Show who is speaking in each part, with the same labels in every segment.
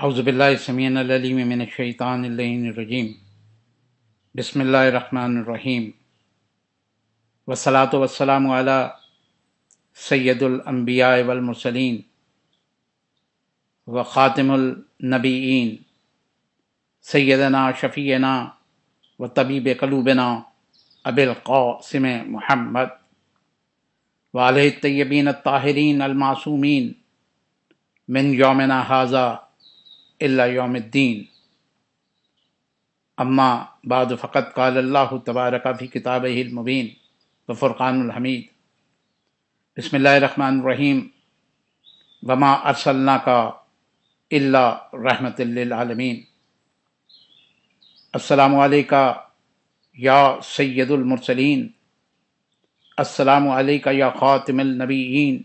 Speaker 1: اعوذ باللہ السمیع العلیم من الشیطان اللعین الرجیم بسم اللہ الرحمن الرحیم والصلاة والسلام علی سید الانبیاء والمرسلین وخاتم النبیین سیدنا شفیعنا وطبیب قلوبنا ابی القاسم محمد وعلیہ الطیبین الطاہرین المعصومین من یومنا ھذا الا یوم الدین اما بعد فقد قال اللہ تبارک فی کتابہ المبین وفرقان الحمید بسم اللہ الرحمن الرحیم وما ارسلناک الا رحمۃ للعالمین السلام علیکہ یا سید المرسلین السلام علیکہ یا خاتم النبیین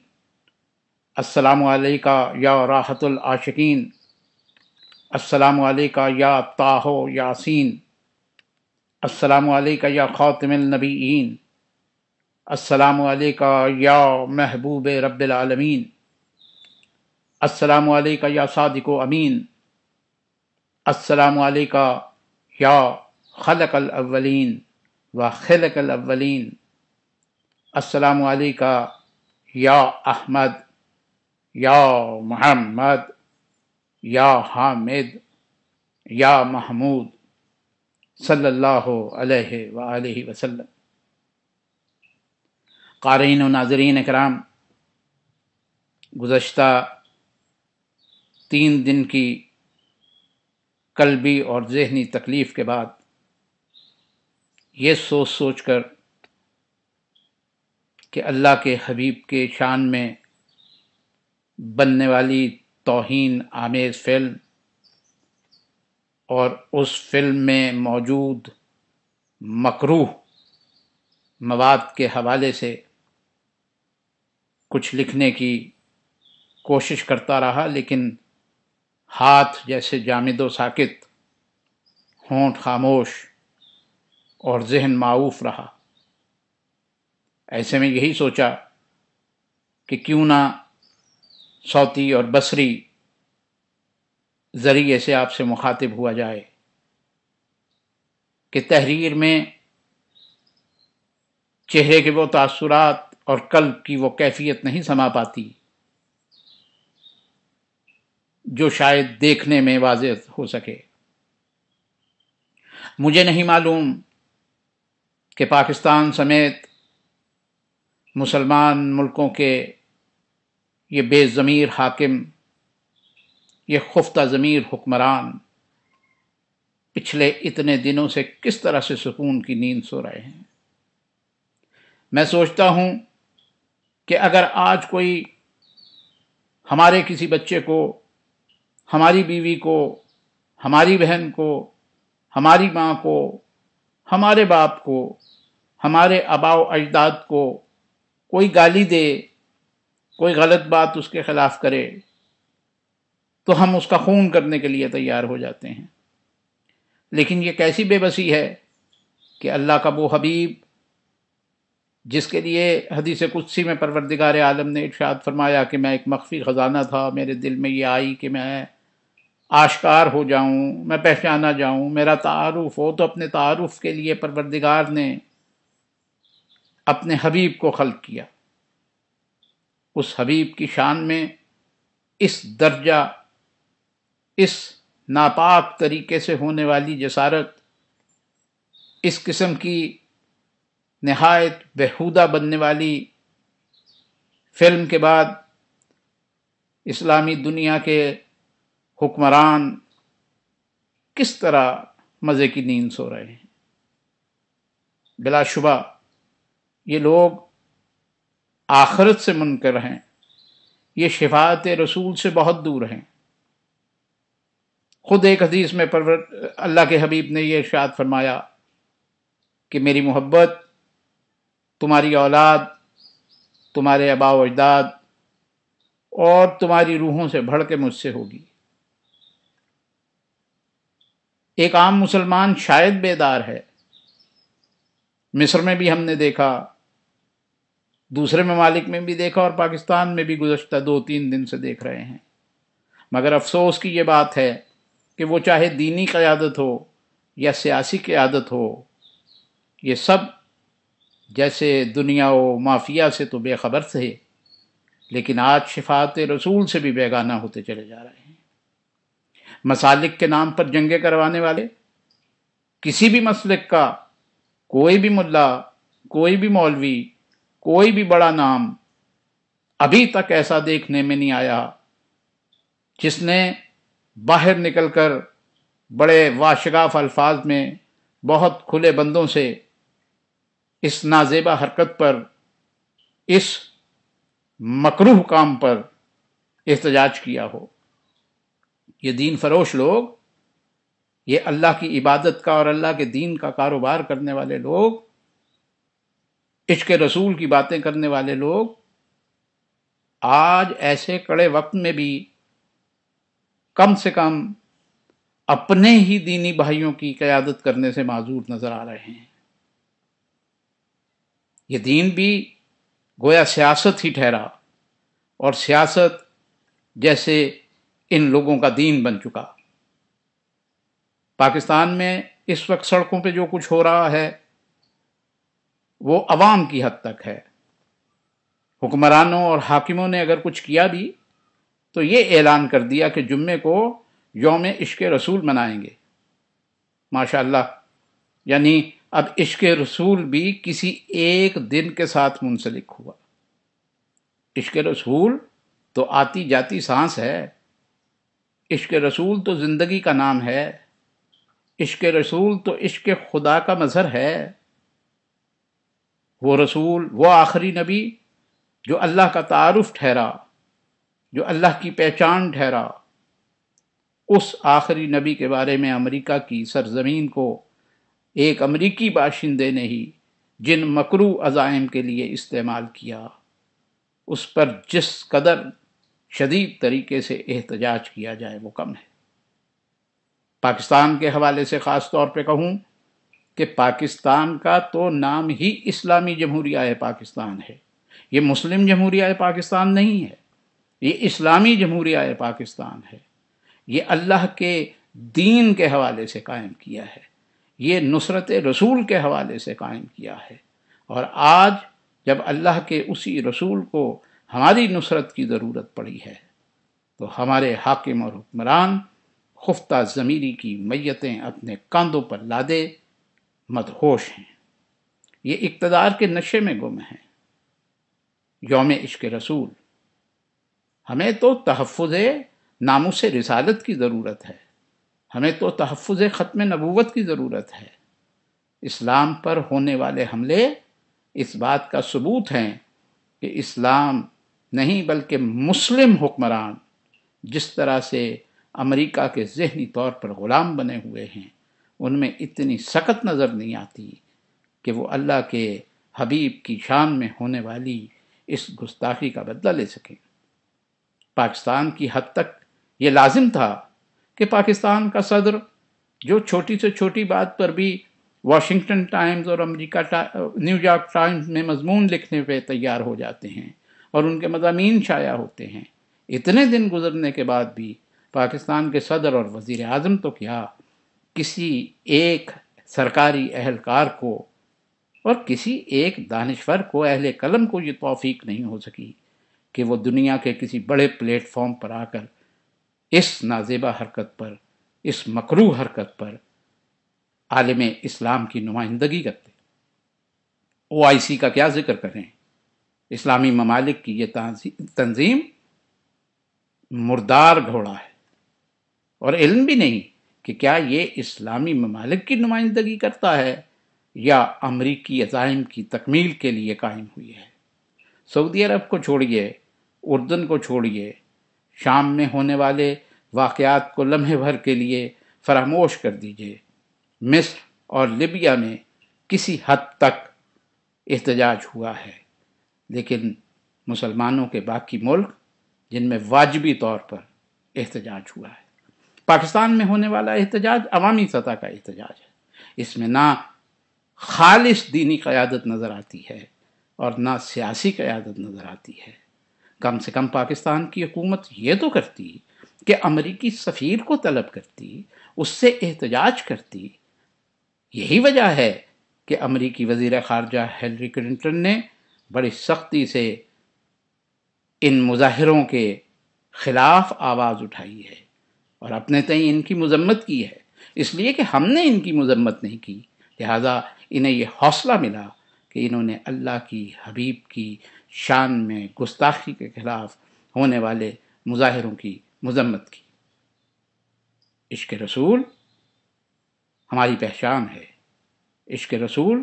Speaker 1: السلام علیکہ یا راحت العاشقین السلام علیکہ یا طاہ یاسین السلام علیکہ یا خاتم النبیین السلام علیکہ یا محبوب رب العالمین السلام علیکہ یا صادق و امین السلام علیکہ یا خلق الاولین و خلق الاولین السلام علیکہ یا احمد یا محمد یا حامد یا محمود صلی اللہ علیہ وآلہ وسلم۔ قارئین و ناظرین اکرام، گزشتہ 3 دن کی قلبی اور ذہنی تکلیف کے بعد یہ سوچ کر کہ اللہ کے حبیب کے شان میں بننے والی توہین آمیز فلم اور اس فلم میں موجود مکروہ مواد کے حوالے سے کچھ لکھنے کی کوشش کرتا رہا، لیکن ہاتھ جیسے جامد و ساکت، ہونٹ خاموش اور ذہن معوف رہا۔ ایسے میں یہی سوچا کہ کیوں نہ صوتی اور بصری ذریعے سے آپ سے مخاطب ہوا جائے کہ تحریر میں چہرے کے وہ تاثرات اور قلب کی وہ کیفیت نہیں سما پاتی جو شاید دیکھنے میں واضح ہو سکے۔ مجھے نہیں معلوم کہ پاکستان سمیت مسلمان ملکوں کے یہ بے ضمیر حاکم، یہ خفتہ ضمیر حکمران پچھلے اتنے دنوں سے کس طرح سے سکون کی نیند سو رہے ہیں۔ میں سوچتا ہوں کہ اگر آج کوئی ہمارے کسی بچے کو، ہماری بیوی کو، ہماری بہن کو، ہماری ماں کو، ہمارے باپ کو، ہمارے آباء و اجداد کو کوئی گالی دے، کوئی غلط بات اس کے خلاف کرے، تو ہم اس کا خون کرنے کے لیے تیار ہو جاتے ہیں۔ لیکن یہ کیسی بے بسی ہے کہ اللہ کا وہ حبیب جس کے لیے حدیث قدسی میں پروردگار عالم نے ارشاد فرمایا کہ میں ایک مخفی خزانہ تھا، میرے دل میں یہ آئی کہ میں آشکار ہو جاؤں، میں پہچانا جاؤں، میرا تعارف ہو، تو اپنے تعارف کے لیے پروردگار نے اپنے حبیب کو خلق کیا۔ اس حبیب کی شان میں اس درجہ، اس ناپاک طریقے سے ہونے والی جسارت، اس قسم کی نہایت بیہودہ بننے والی فلم کے بعد اسلامی دنیا کے حکمران کس طرح مزے کی نیند سو رہے ہیں۔ بلا شبہ یہ لوگ آخرت سے منکر ہیں، یہ شفاعت رسول سے بہت دور ہیں۔ خود ایک حدیث میں اللہ کے حبیب نے یہ ارشاد فرمایا کہ میری محبت تمہاری اولاد، تمہارے آباء و اجداد اور تمہاری روحوں سے بڑھ کے مجھ سے ہوگی۔ ایک عام مسلمان شاید بیدار ہے، مصر میں بھی ہم نے دیکھا، دوسرے ممالک میں بھی دیکھا، اور پاکستان میں بھی گزشتہ 2-3 دن سے دیکھ رہے ہیں۔ مگر افسوس کی یہ بات ہے کہ وہ چاہے دینی قیادت ہو یا سیاسی قیادت ہو، یہ سب جیسے دنیا و مافیا سے تو بے خبر تھے، لیکن آج شفاعت رسول سے بھی بیگانہ ہوتے چلے جا رہے ہیں۔ مسالک کے نام پر جنگیں کروانے والے، کسی بھی مسلک کا کوئی بھی ملا، کوئی بھی مولوی، کوئی بھی بڑا نام ابھی تک ایسا دیکھنے میں نہیں آیا جس نے باہر نکل کر بڑے واشگاف الفاظ میں بہت کھلے بندوں سے اس نازیبا حرکت پر، اس مکروہ کام پر احتجاج کیا ہو۔ یہ دین فروش لوگ، یہ اللہ کی عبادت کا اور اللہ کے دین کا کاروبار کرنے والے لوگ، عشق رسول کی باتیں کرنے والے لوگ آج ایسے کڑے وقت میں بھی کم سے کم اپنے ہی دینی بھائیوں کی قیادت کرنے سے معذور نظر آ رہے ہیں۔ یہ دین بھی گویا سیاست ہی ٹھہرا، اور سیاست جیسے ان لوگوں کا دین بن چکا۔ پاکستان میں اس وقت سڑکوں پہ جو کچھ ہو رہا ہے وہ عوام کی حد تک ہے۔ حکمرانوں اور حاکموں نے اگر کچھ کیا بھی تو یہ اعلان کر دیا کہ جمعے کو یوم عشق رسول منائیں گے۔ ماشاءاللہ، یعنی اب عشق رسول بھی کسی ایک دن کے ساتھ منسلک ہوا۔ عشق رسول تو آتی جاتی سانس ہے، عشق رسول تو زندگی کا نام ہے، عشق رسول تو عشق خدا کا مظہر ہے۔ وہ رسول، وہ آخری نبی جو اللہ کا تعارف ٹھہرا، جو اللہ کی پہچان ٹھہرا، اس آخری نبی کے بارے میں امریکہ کی سرزمین کو ایک امریکی باشندے نے ہی جن مکروہ عزائم کے لیے استعمال کیا، اس پر جس قدر شدید طریقے سے احتجاج کیا جائے وہ کم ہے۔ پاکستان کے حوالے سے خاص طور پہ کہوں کہ پاکستان کا تو نام ہی اسلامی جمہوریہ پاکستان ہے۔ یہ مسلم جمہوریہ پاکستان نہیں ہے، یہ اسلامی جمہوریہ پاکستان ہے۔ یہ اللہ کے دین کے حوالے سے قائم کیا ہے، یہ نصرت رسول کے حوالے سے قائم کیا ہے، اور آج جب اللہ کے اسی رسول کو ہماری نصرت کی ضرورت پڑی ہے تو ہمارے حاکم اور حکمران خفتہ ضمیری کی میتیں اپنے کاندھوں پر لادے مدہوش ہیں، یہ اقتدار کے نشے میں گم ہیں۔ یوم عشق رسول، ہمیں تو تحفظ ناموس رسالت کی ضرورت ہے، ہمیں تو تحفظ ختم نبوت کی ضرورت ہے۔ اسلام پر ہونے والے حملے اس بات کا ثبوت ہیں کہ اسلام نہیں بلکہ مسلم حکمران جس طرح سے امریکہ کے ذہنی طور پر غلام بنے ہوئے ہیں، ان میں اتنی سخت نظر نہیں آتی کہ وہ اللہ کے حبیب کی شان میں ہونے والی اس گستاخی کا بدلہ لے سکیں۔ پاکستان کی حد تک یہ لازم تھا کہ پاکستان کا صدر، جو چھوٹی سے چھوٹی بات پر بھی واشنگٹن ٹائمز اور نیو یارک ٹائمز میں مضمون لکھنے پہ تیار ہو جاتے ہیں اور ان کے مضامین شائع ہوتے ہیں، اتنے دن گزرنے کے بعد بھی پاکستان کے صدر اور وزیر اعظم تو کیا، کسی ایک سرکاری اہلکار کو اور کسی ایک دانشور کو، اہل قلم کو یہ توفیق نہیں ہو سکی کہ وہ دنیا کے کسی بڑے پلیٹ فارم پر آ کر اس نازیبا حرکت پر، اس مکروہ حرکت پر عالم اسلام کی نمائندگی کرتے۔ OIC کا کیا ذکر کریں، اسلامی ممالک کی یہ تنظیم مردار گھوڑا ہے، اور علم بھی نہیں کہ کیا یہ اسلامی ممالک کی نمائندگی کرتا ہے یا امریکی عزائم کی تکمیل کے لیے قائم ہوئی ہے۔ سعودی عرب کو چھوڑیے، اردن کو چھوڑیے، شام میں ہونے والے واقعات کو لمحے بھر کے لیے فراموش کر دیجئے، مصر اور لیبیا میں کسی حد تک احتجاج ہوا ہے، لیکن مسلمانوں کے باقی ملک جن میں واجبی طور پر احتجاج ہوا ہے۔ پاکستان میں ہونے والا احتجاج عوامی سطح کا احتجاج ہے، اس میں نہ خالص دینی قیادت نظر آتی ہے اور نہ سیاسی قیادت نظر آتی ہے۔ کم سے کم پاکستان کی حکومت یہ تو کرتی کہ امریکی سفیر کو طلب کرتی، اس سے احتجاج کرتی۔ یہی وجہ ہے کہ امریکی وزیر خارجہ ہیلری کلنٹن نے بڑی سختی سے ان مظاہروں کے خلاف آواز اٹھائی ہے اور اپنے تئیں ان کی مذمت کی ہے، اس لیے کہ ہم نے ان کی مذمت نہیں کی، لہذا انہیں یہ حوصلہ ملا کہ انہوں نے اللہ کی حبیب کی شان میں گستاخی کے خلاف ہونے والے مظاہروں کی مذمت کی۔ عشق رسول ہماری پہچان ہے، عشق رسول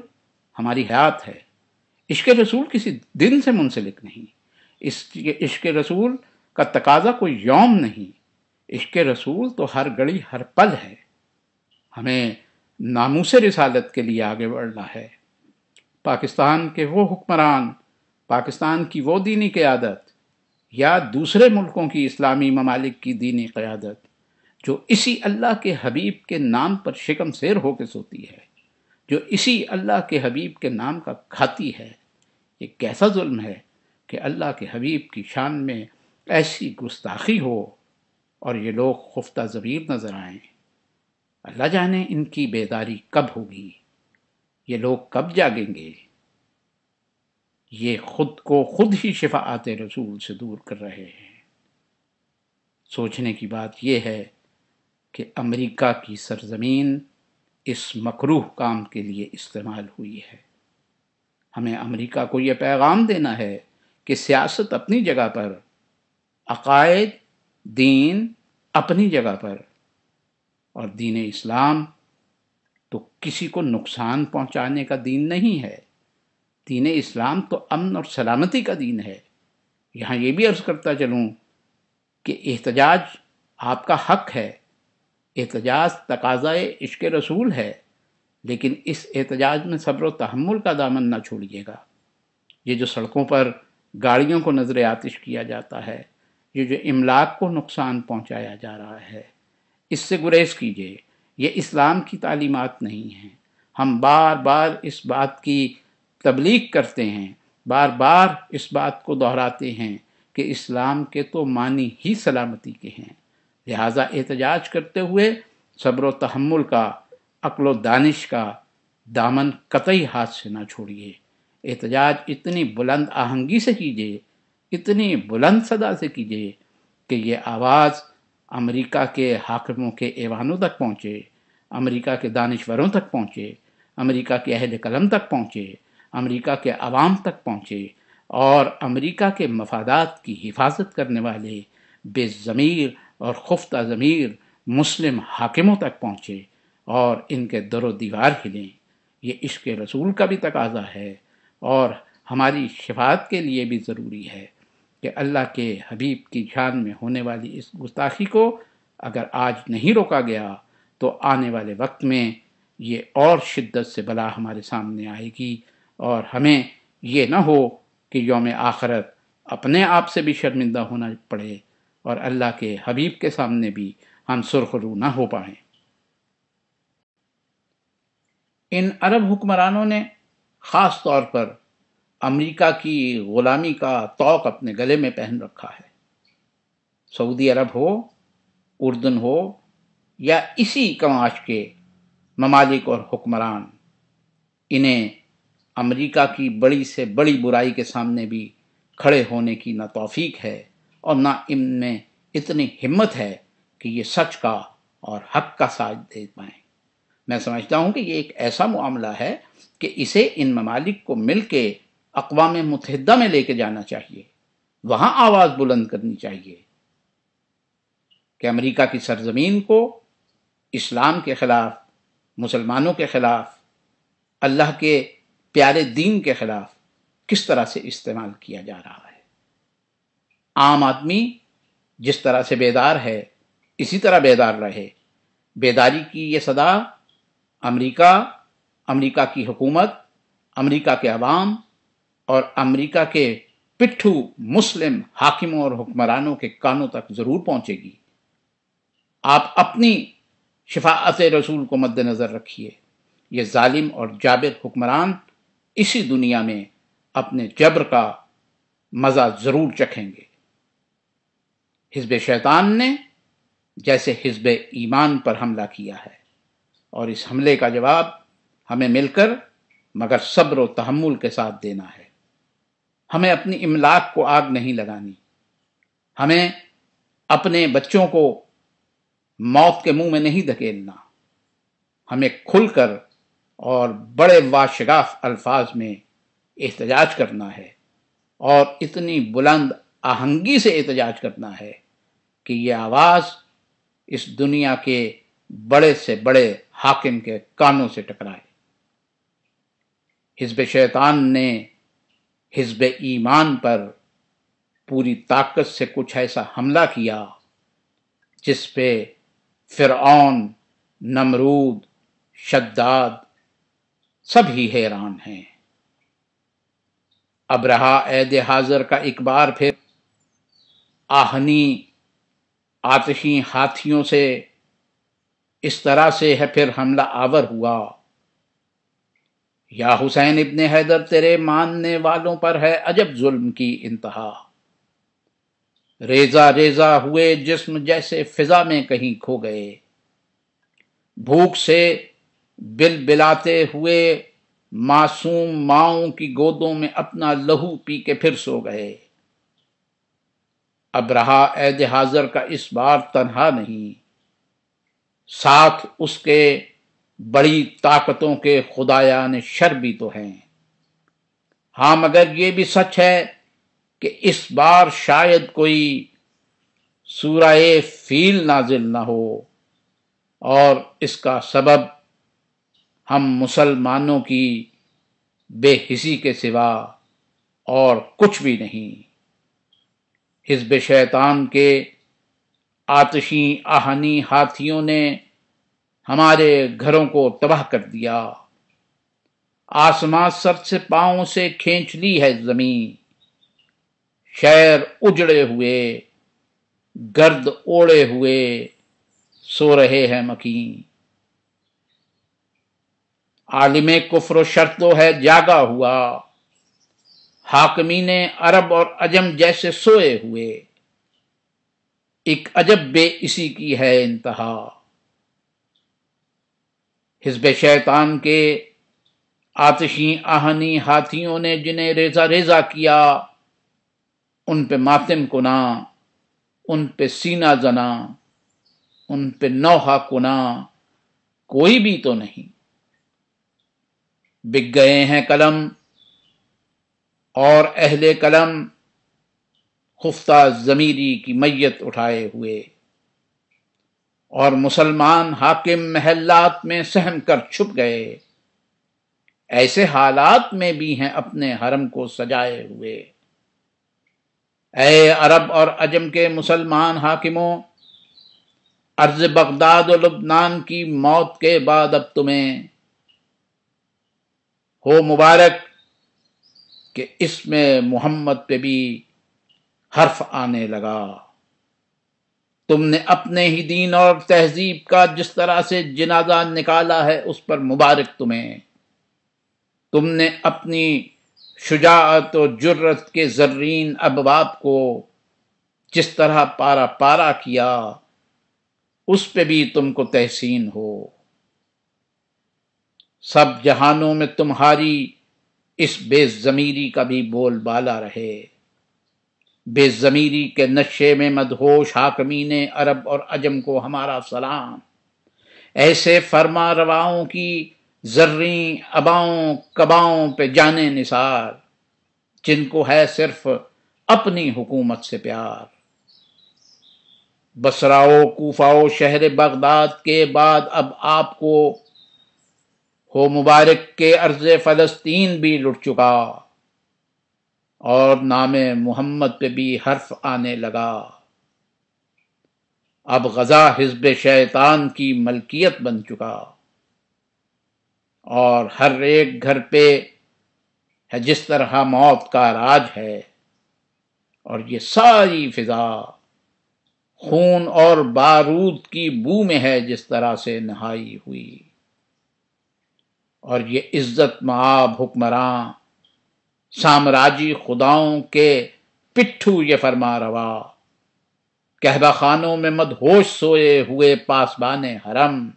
Speaker 1: ہماری حیات ہے، عشق رسول کسی دن سے منسلک نہیں، عشق رسول کا تقاضا کوئی یوم نہیں، عشق رسول تو ہر گھڑی ہر پل ہے۔ ہمیں ناموس رسالت کے لیے آگے بڑھنا ہے۔ پاکستان کے وہ حکمران، پاکستان کی وہ دینی قیادت یا دوسرے ملکوں کی اسلامی ممالک کی دینی قیادت جو اسی اللہ کے حبیب کے نام پر شکم سیر ہو کے سوتی ہے، جو اسی اللہ کے حبیب کے نام کا کھاتی ہے، یہ کیسا ظلم ہے کہ اللہ کے حبیب کی شان میں ایسی گستاخی ہو اور یہ لوگ خفتہ ضمیر نظر آئیں۔ اللہ جانے ان کی بیداری کب ہوگی، یہ لوگ کب جاگیں گے۔ یہ خود کو خود ہی شفاعت رسول سے دور کر رہے ہیں۔ سوچنے کی بات یہ ہے کہ امریکہ کی سرزمین اس مکروہ کام کے لیے استعمال ہوئی ہے۔ ہمیں امریکہ کو یہ پیغام دینا ہے کہ سیاست اپنی جگہ پر، عقائد، دین اپنی جگہ پر، اور دین اسلام تو کسی کو نقصان پہنچانے کا دین نہیں ہے۔ دین اسلام تو امن اور سلامتی کا دین ہے۔ یہاں یہ بھی عرض کرتا چلوں کہ احتجاج آپ کا حق ہے، احتجاج تقاضائے عشق رسول ہے، لیکن اس احتجاج میں صبر و تحمل کا دامن نہ چھوڑیے گا۔ یہ جو سڑکوں پر گاڑیوں کو نظر آتش کیا جاتا ہے، یہ جو املاک کو نقصان پہنچایا جا رہا ہے، اس سے گریز کیجیے۔ یہ اسلام کی تعلیمات نہیں ہیں۔ ہم بار بار اس بات کی تبلیغ کرتے ہیں، بار بار اس بات کو دہراتے ہیں کہ اسلام کے تو معنی ہی سلامتی کے ہیں، لہٰذا احتجاج کرتے ہوئے صبر و تحمل کا، عقل و دانش کا دامن قطعی ہاتھ سے نہ چھوڑیے۔ احتجاج اتنی بلند آہنگی سے کیجیے، اتنی بلند صدا سے کیجیے کہ یہ آواز امریکہ کے حاکموں کے ایوانوں تک پہنچے، امریکہ کے دانشوروں تک پہنچے، امریکہ کے اہل قلم تک پہنچے، امریکہ کے عوام تک پہنچے، اور امریکہ کے مفادات کی حفاظت کرنے والے بے ضمیر اور خفتہ ضمیر مسلم حاکموں تک پہنچے اور ان کے در و دیوار ہلیں۔ یہ عشق رسول کا بھی تقاضا ہے اور ہماری شفاعت کے لیے بھی ضروری ہے کہ اللہ کے حبیب کی شان میں ہونے والی اس گستاخی کو اگر آج نہیں روکا گیا تو آنے والے وقت میں یہ اور شدت سے بلا ہمارے سامنے آئے گی، اور ہمیں یہ نہ ہو کہ یوم آخرت اپنے آپ سے بھی شرمندہ ہونا پڑے اور اللہ کے حبیب کے سامنے بھی ہم سرخ رو نہ ہو پائیں۔ ان عرب حکمرانوں نے خاص طور پر امریکہ کی غلامی کا طوق اپنے گلے میں پہن رکھا ہے۔ سعودی عرب ہو، اردن ہو یا اسی کماش کے ممالک اور حکمران، انہیں امریکہ کی بڑی سے بڑی برائی کے سامنے بھی کھڑے ہونے کی نہ توفیق ہے اور نہ ان میں اتنی ہمت ہے کہ یہ سچ کا اور حق کا ساتھ دے پائیں۔ میں سمجھتا ہوں کہ یہ ایک ایسا معاملہ ہے کہ اسے ان ممالک کو مل کے اقوام متحدہ میں لے کے جانا چاہیے، وہاں آواز بلند کرنی چاہیے کہ امریکہ کی سرزمین کو اسلام کے خلاف، مسلمانوں کے خلاف، اللہ کے پیارے دین کے خلاف کس طرح سے استعمال کیا جا رہا ہے۔ عام آدمی جس طرح سے بیدار ہے اسی طرح بیدار رہے۔ بیداری کی یہ صدا امریکہ، امریکہ کی حکومت، امریکہ کے عوام اور امریکہ کے پٹھو مسلم حاکموں اور حکمرانوں کے کانوں تک ضرور پہنچے گی۔ آپ اپنی شفاعت رسول کو مد نظر رکھیے۔ یہ ظالم اور جابر حکمران اسی دنیا میں اپنے جبر کا مزہ ضرور چکھیں گے۔ حزب شیطان نے جیسے حزب ایمان پر حملہ کیا ہے، اور اس حملے کا جواب ہمیں مل کر مگر صبر و تحمل کے ساتھ دینا ہے۔ ہمیں اپنی املاک کو آگ نہیں لگانی، ہمیں اپنے بچوں کو موت کے منہ میں نہیں دھکیلنا، ہمیں کھل کر اور بڑے واشگاف الفاظ میں احتجاج کرنا ہے، اور اتنی بلند آہنگی سے احتجاج کرنا ہے کہ یہ آواز اس دنیا کے بڑے سے بڑے حاکم کے کانوں سے ٹکرائے۔ حزب شیطان نے حزب ایمان پر پوری طاقت سے کچھ ایسا حملہ کیا جس پہ فرعون، نمرود، شداد سب ہی حیران ہیں۔ اب رہا عید حاضر کا ایک بار پھر آہنی آتشی ہاتھیوں سے اس طرح سے ہے پھر حملہ آور ہوا۔ یا حسین ابن حیدر تیرے ماننے والوں پر ہے عجب ظلم کی انتہا، ریزہ ریزہ ہوئے جسم جیسے فضا میں کہیں کھو گئے، بھوک سے بل بلاتے ہوئے معصوم ماؤں کی گودوں میں اپنا لہو پی کے پھر سو گئے۔ اب رہا عید حاضر کا اس بار تنہا نہیں، ساتھ اس کے بڑی طاقتوں کے خدایان شر بھی تو ہیں۔ ہاں مگر یہ بھی سچ ہے کہ اس بار شاید کوئی سورہ فیل نازل نہ ہو، اور اس کا سبب ہم مسلمانوں کی بے حسی کے سوا اور کچھ بھی نہیں۔ حزب شیطان کے آتشی آہنی ہاتھیوں نے ہمارے گھروں کو تباہ کر دیا، آسمان سر سے پاؤں سے کھینچ لی ہے زمین، شہر اجڑے ہوئے گرد اوڑے ہوئے سو رہے ہیں مکین، عالم کفر و شر تو ہے جاگا ہوا، حاکمین عرب اور عجم جیسے سوئے ہوئے، ایک عجب بے اسی کی ہے انتہا۔ حزب شیطان کے آتشی آہنی ہاتھیوں نے جنہیں ریزہ ریزہ کیا، ان پہ ماتم کنا، ان پہ سینہ زنا، ان پہ نوحہ کنا کوئی بھی تو نہیں۔ بک گئے ہیں قلم اور اہل قلم خفتہ ضمیری کی میت اٹھائے ہوئے، اور مسلمان حاکم محلات میں سہم کر چھپ گئے، ایسے حالات میں بھی ہیں اپنے حرم کو سجائے ہوئے۔ اے عرب اور عجم کے مسلمان حاکموں، ارض بغداد و لبنان کی موت کے بعد اب تمہیں ہو مبارک کہ اس میں محمد پہ بھی حرف آنے لگا۔ تم نے اپنے ہی دین اور تہذیب کا جس طرح سے جنازہ نکالا ہے اس پر مبارک تمہیں۔ تم نے اپنی شجاعت و جرت کے زرین ابواب کو جس طرح پارا پارا کیا اس پہ بھی تم کو تحسین ہو۔ سب جہانوں میں تمہاری اس بے ضمیری کا بھی بول بالا رہے۔ بے ضمیری کے نشے میں مدہوش حاکمین عرب اور عجم کو ہمارا سلام، ایسے فرما رواؤں کی زریں اباؤں کباؤں پہ جانے نثار، جن کو ہے صرف اپنی حکومت سے پیار۔ بصرہ و کوفہ و شہر بغداد کے بعد اب آپ کو ہو مبارک کے ارض فلسطین بھی لٹ چکا، اور نام محمد پہ بھی حرف آنے لگا۔ اب غزہ حزب شیطان کی ملکیت بن چکا، اور ہر ایک گھر پہ ہے جس طرح موت کا راج ہے، اور یہ ساری فضا خون اور بارود کی بو میں ہے جس طرح سے نہائی ہوئی۔ اور یہ عزت مآب حکمراں سامراجی خداؤں کے پٹھو یہ فرما روا کہبہ خانوں میں مدہوش سوئے ہوئے پاسبان حرم،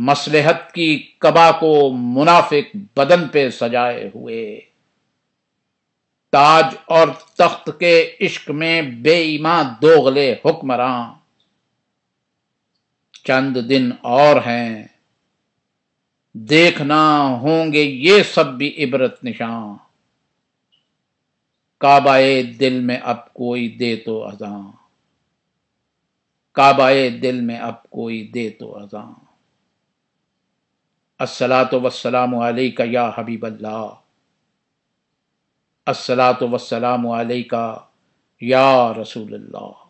Speaker 1: مصلحت کی قبا کو منافق بدن پہ سجائے ہوئے، تاج اور تخت کے عشق میں بے ایمان دوغلے حکمراں، چند دن اور ہیں دیکھنا ہوں گے یہ سب بھی عبرت نشاں، کعبہ دل میں اب کوئی دے تو اذاں، کعبہ دل میں اب کوئی دے تو اذاں۔ الصلاۃ والسلام علیک یا حبیب اللہ، الصلاۃ والسلام علیک یا رسول اللہ۔